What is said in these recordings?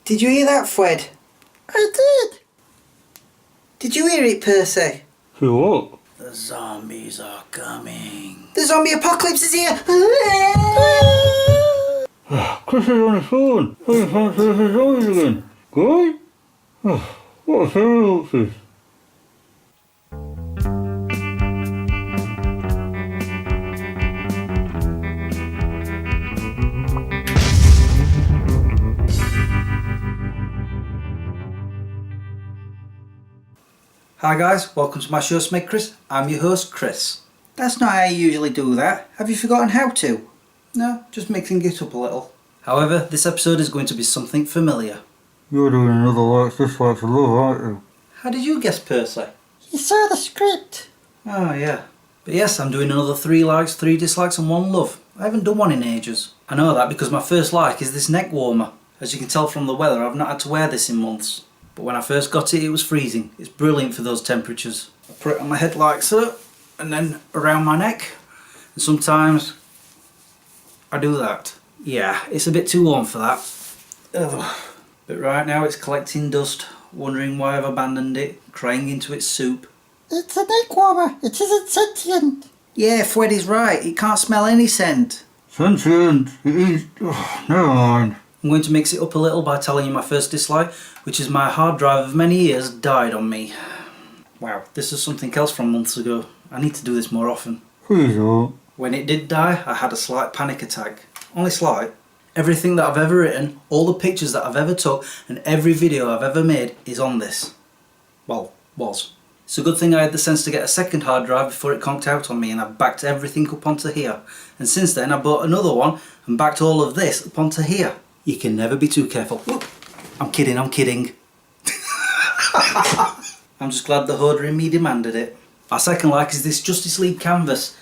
Did you hear that, Fred? I did. Did you hear it, Percy? Hear what? The zombies are coming. The zombie apocalypse is here! Chris is on his phone. He fancy his zombies again. Guy? What a fair outfit. Hi guys, welcome to my show Smeg Chris. I'm your host Chris. That's not how you usually do that. Have you forgotten how to? No, just mixing it up a little. However, this episode is going to be something familiar. You're doing another likes, dislikes of love, aren't you? How did you guess, Percy? You saw the script. Oh yeah. But yes, I'm doing another 3 likes, 3 dislikes and 1 love. I haven't done one in ages. I know that because my first like is this neck warmer. As you can tell from the weather, I've not had to wear this in months. But when I first got it, it was freezing. It's brilliant for those temperatures. I put it on my head like so, and then around my neck. And sometimes I do that. Yeah, it's a bit too warm for that. Ugh. But right now it's collecting dust, wondering why I've abandoned it, crying into its soup. It's a neck warmer. It isn't sentient. Yeah, Fred is right. It can't smell any scent. Sentient. It is... never mind. I'm going to mix it up a little by telling you my first dislike, which is my hard drive of many years died on me. Wow, this is something else from months ago. I need to do this more often. Please don't. When it did die, I had a slight panic attack. Only slight. Everything that I've ever written, all the pictures that I've ever took, and every video I've ever made is on this. Well, was. It's a good thing I had the sense to get a second hard drive before it conked out on me, and I backed everything up onto here. And since then I bought another one and backed all of this up onto here. You can never be too careful. Whoop. I'm kidding. I'm just glad the hoarder in me demanded it. My second like is this Justice League canvas.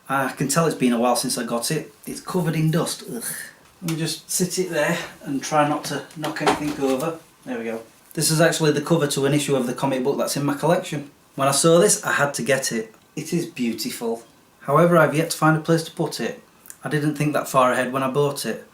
I can tell it's been a while since I got it. It's covered in dust. Ugh. Let me just sit it there and try not to knock anything over. There we go. This is actually the cover to an issue of the comic book that's in my collection. When I saw this, I had to get it. It is beautiful. However, I've yet to find a place to put it. I didn't think that far ahead when I bought it.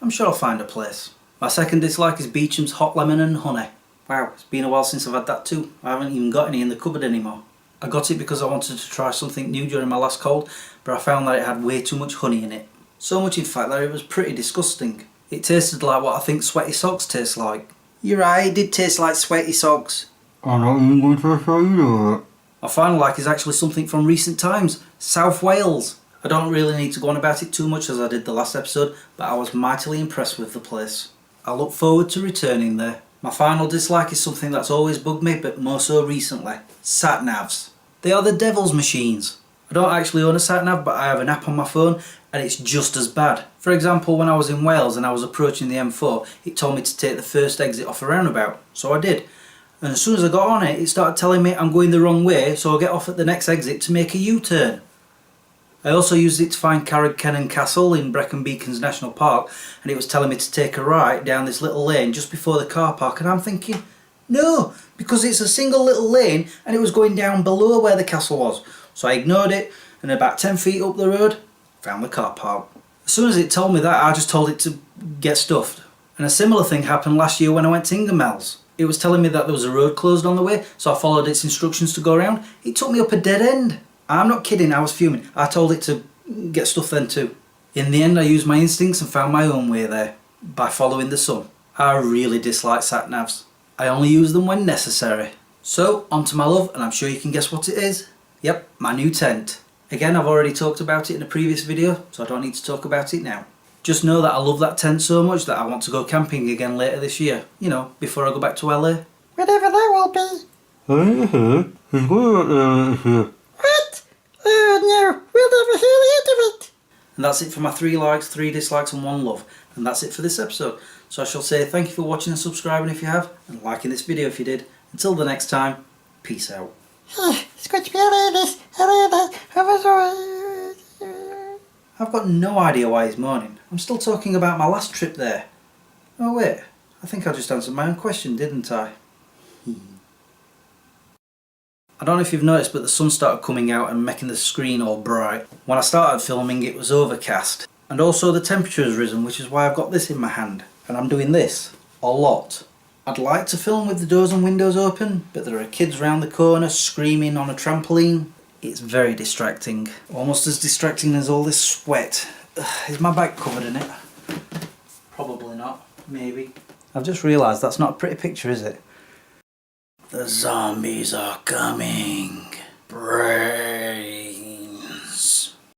I'm sure I'll find a place. My second dislike is Beecham's Hot Lemon and Honey. Wow, it's been a while since I've had that too. I haven't even got any in the cupboard anymore. I got it because I wanted to try something new during my last cold, but I found that it had way too much honey in it. So much in fact that it was pretty disgusting. It tasted like what I think sweaty socks taste like. You're right, it did taste like sweaty socks. I'm not even going to show you that. My final like is actually something from recent times. South Wales. I don't really need to go on about it too much as I did the last episode, but I was mightily impressed with the place. I look forward to returning there. My final dislike is something that's always bugged me, but more so recently. Sat-navs. They are the devil's machines. I don't actually own a sat-nav, but I have an app on my phone and it's just as bad. For example, when I was in Wales and I was approaching the M4, it told me to take the first exit off a roundabout, so I did. And as soon as I got on it, it started telling me I'm going the wrong way, so I'll get off at the next exit to make a U-turn. I also used it to find Carrickkennen Castle in Brecon Beacons National Park, and it was telling me to take a right down this little lane just before the car park, and I'm thinking, no, because it's a single little lane and it was going down below where the castle was. So I ignored it, and about 10 feet up the road, found the car park. As soon as it told me that, I just told it to get stuffed. And a similar thing happened last year when I went to Ingermells. It was telling me that there was a road closed on the way, so I followed its instructions to go around. It took me up a dead end. I'm not kidding, I was fuming. I told it to get stuff then too. In the end I used my instincts and found my own way there, by following the sun. I really dislike sat-navs. I only use them when necessary. So, on to my love, and I'm sure you can guess what it is. Yep, my new tent. Again, I've already talked about it in a previous video, so I don't need to talk about it now. Just know that I love that tent so much that I want to go camping again later this year. You know, before I go back to LA. Whatever that will be. He's going out there this year. What? Oh no, we'll never hear the end of it. And that's it for my 3 likes, 3 dislikes and 1 love. And that's it for this episode. So I shall say thank you for watching and subscribing if you have, and liking this video if you did. Until the next time, peace out. It's going to be hilarious. I've got no idea why he's moaning. I'm still talking about my last trip there. Oh wait, I think I just answered my own question, didn't I? I don't know if you've noticed, but the sun started coming out and making the screen all bright. When I started filming it was overcast. And also the temperature has risen, which is why I've got this in my hand. And I'm doing this A lot. I'd like to film with the doors and windows open, but there are kids round the corner screaming on a trampoline. It's very distracting. Almost as distracting as all this sweat. Is my bag covered in it? Probably not. Maybe. I've just realised that's not a pretty picture, is it? The zombies are coming. Brave.